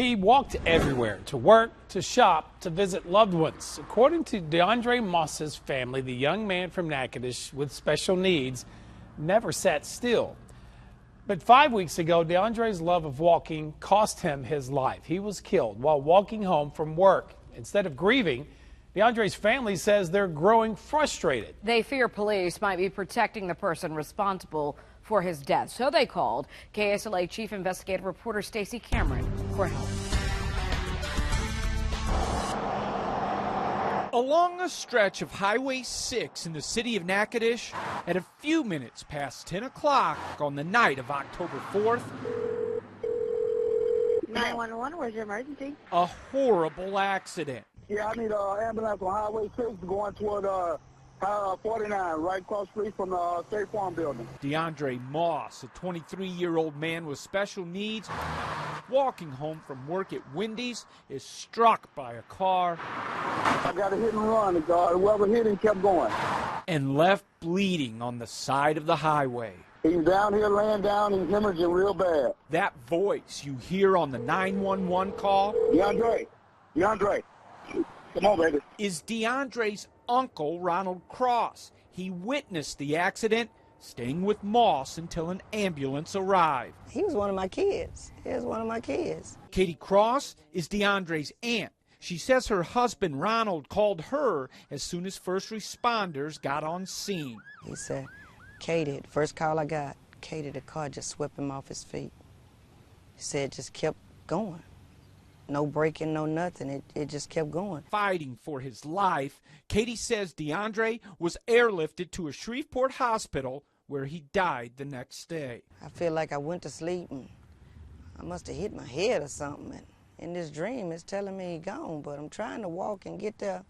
He walked everywhere, to work, to shop, to visit loved ones. According to DeAndre Moss's family, the young man from Natchitoches with special needs never sat still. But 5 weeks ago, DeAndre's love of walking cost him his life. He was killed while walking home from work. Instead of grieving, DeAndre's family says they're growing frustrated. They fear police might be protecting the person responsible for his death. So they called KSLA Chief Investigative Reporter Stacey for help. Along a stretch of Highway 6 in the city of Natchitoches, at a few minutes past 10 o'clock on the night of October 4th, 911, where's your emergency? a horrible accident. Yeah, I need an ambulance on Highway 6 going toward 49, right across the street from the State Farm building. DeAndre Moss, a 23-year-old man with special needs, walking home from work at Wendy's, is struck by a car I got a hit and run. Whoever hit him kept going. and left bleeding on the side of the highway. He's down here laying down. He's hemorrhaging real bad. That voice you hear on the 911 call DeAndre, come on, baby. is DeAndre's uncle, Ronald Cross. He witnessed the accident, staying with Moss until an ambulance arrived. He was one of my kids. He was one of my kids. Katie Cross is DeAndre's aunt. She says her husband, Ronald, called her as soon as first responders got on scene. He said, Katie, the first call I got, Katie, the car just swept him off his feet. He said it just kept going. No braking, no nothing. It just kept going. Fighting for his life, Katie says DeAndre was airlifted to a Shreveport hospital where he died the next day. I feel like I went to sleep and I must have hit my head or something. And in this dream, it's telling me he's gone, but I'm trying to walk and get there,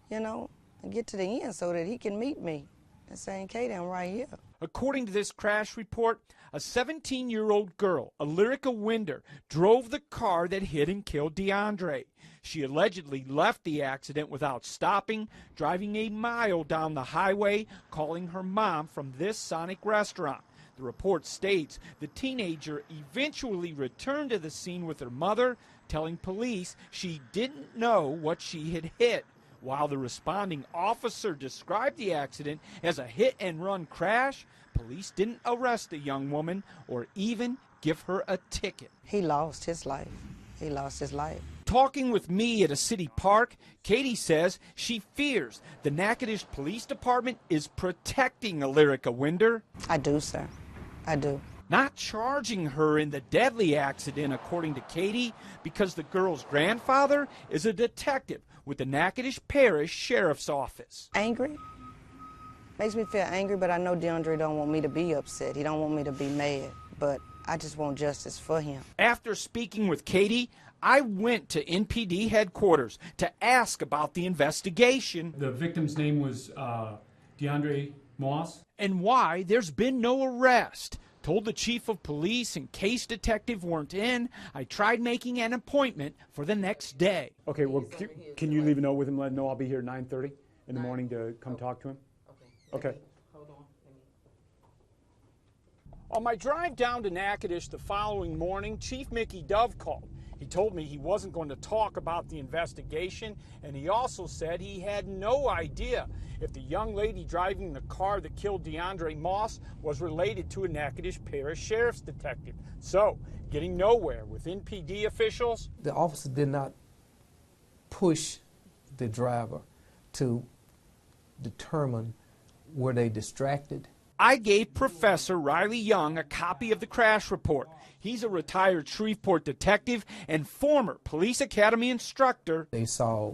you know, and get to the end so that he can meet me and saying, Katie, I'm right here. According to this crash report, a 17-year-old girl, Allyrica Winder, drove the car that hit and killed DeAndre. She allegedly left the accident without stopping, driving a mile down the highway, calling her mom from this Sonic restaurant. The report states the teenager eventually returned to the scene with her mother, telling police she didn't know what she had hit. While the responding officer described the accident as a hit-and-run crash, police didn't arrest the young woman or even give her a ticket. He lost his life. He lost his life. Talking with me at a city park, Katie says she fears the Natchitoches Police Department is protecting Allyrica Winder. I do, sir. I do. Not charging her in the deadly accident, according to Katie, because the girl's grandfather is a detective with the Natchitoches Parish Sheriff's Office. Angry? Makes me feel angry, but I know DeAndre don't want me to be upset. He don't want me to be mad, but I just want justice for him. After speaking with Katie, I went to NPD headquarters to ask about the investigation. The victim's name was DeAndre Moss. And why there's been no arrest. Told the chief of police and case detective weren't in. I tried making an appointment for the next day. Okay, well, can you leave a note with him? Let him know I'll be here at 9:30 in the morning to come talk to him. Okay. Hold on. On my drive down to Natchitoches the following morning, Chief Mickey Dove called. He told me he wasn't going to talk about the investigation, and he also said he had no idea if the young lady driving the car that killed DeAndre Moss was related to a Natchitoches Parish Sheriff's detective. So, getting nowhere with NPD officials. The officer did not push the driver to determine were they distracted. I gave Professor Riley Young a copy of the crash report. He's a retired Shreveport detective and former police academy instructor. They saw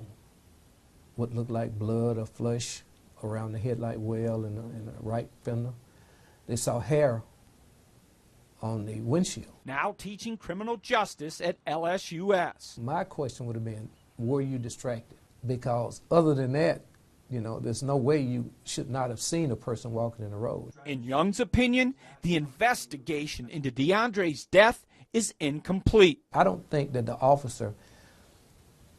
what looked like blood or flush around the headlight well and the right fender. They saw hair on the windshield. Now teaching criminal justice at LSUS. My question would have been, were you distracted? Because other than that, you know, there's no way you should not have seen a person walking in the road. In Young's opinion, the investigation into DeAndre's death is incomplete. I don't think that the officer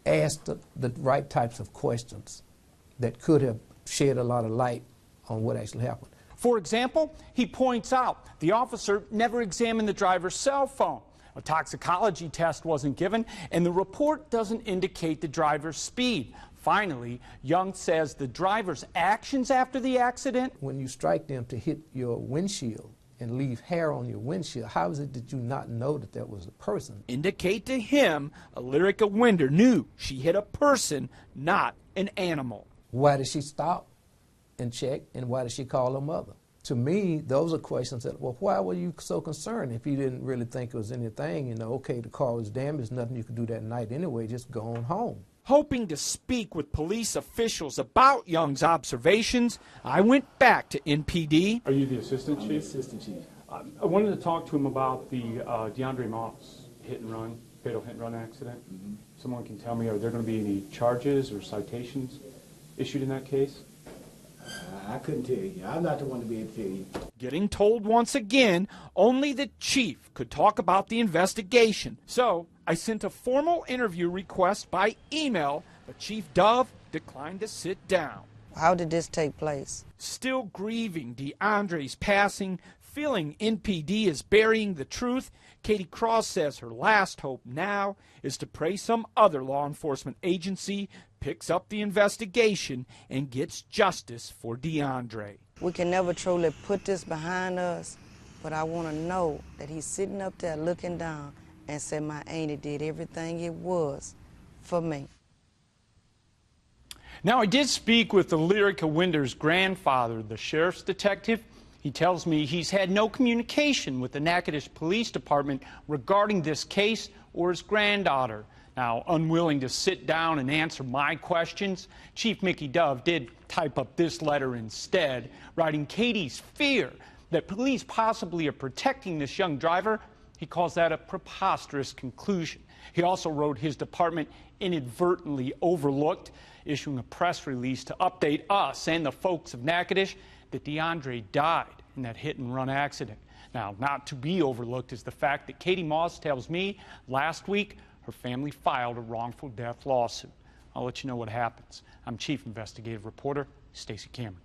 asked the right types of questions that could have shed a lot of light on what actually happened. For example, he points out the officer never examined the driver's cell phone. A toxicology test wasn't given, and the report doesn't indicate the driver's speed. Finally, Young says the driver's actions after the accident. When you strike them to hit your windshield and leave hair on your windshield, how is it that you not know that that was a person? Indicate to him Lyrica Winder knew she hit a person, not an animal. Why did she stop and check, and why did she call her mother? To me, those are questions that, well, why were you so concerned if you didn't really think it was anything? You know, okay, the car was damaged, nothing you could do that night anyway, just go on home. Hoping to speak with police officials about Young's observations, I went back to NPD. Are you the assistant chief? I'm the assistant chief. I wanted to talk to him about the DeAndre Moss hit and run, fatal hit and run accident. Someone can tell me, are there going to be any charges or citations issued in that case? I couldn't tell you. I'm not the one to be able to tell you. Getting told once again, only the chief could talk about the investigation. So I sent a formal interview request by email, but Chief Dove declined to sit down. How did this take place? Still grieving DeAndre's passing, feeling NPD is burying the truth, Katie Cross says her last hope now is to pray some other law enforcement agency picks up the investigation and gets justice for DeAndre. We can never truly put this behind us, but I want to know that he's sitting up there looking down and said my auntie did everything it was for me. Now, I did speak with the Lyrica Winder's grandfather, the sheriff's detective. He tells me he's had no communication with the Natchitoches Police Department regarding this case or his granddaughter. Now, unwilling to sit down and answer my questions, Chief Mickey Dove did type up this letter instead, writing Katie's fear that police possibly are protecting this young driver. He calls that a preposterous conclusion. He also wrote his department inadvertently overlooked, issuing a press release to update us and the folks of Natchitoches that DeAndre died in that hit-and-run accident. Now, not to be overlooked is the fact that Katie Moss tells me last week her family filed a wrongful death lawsuit. I'll let you know what happens. I'm Chief Investigative Reporter Stacey Cameron.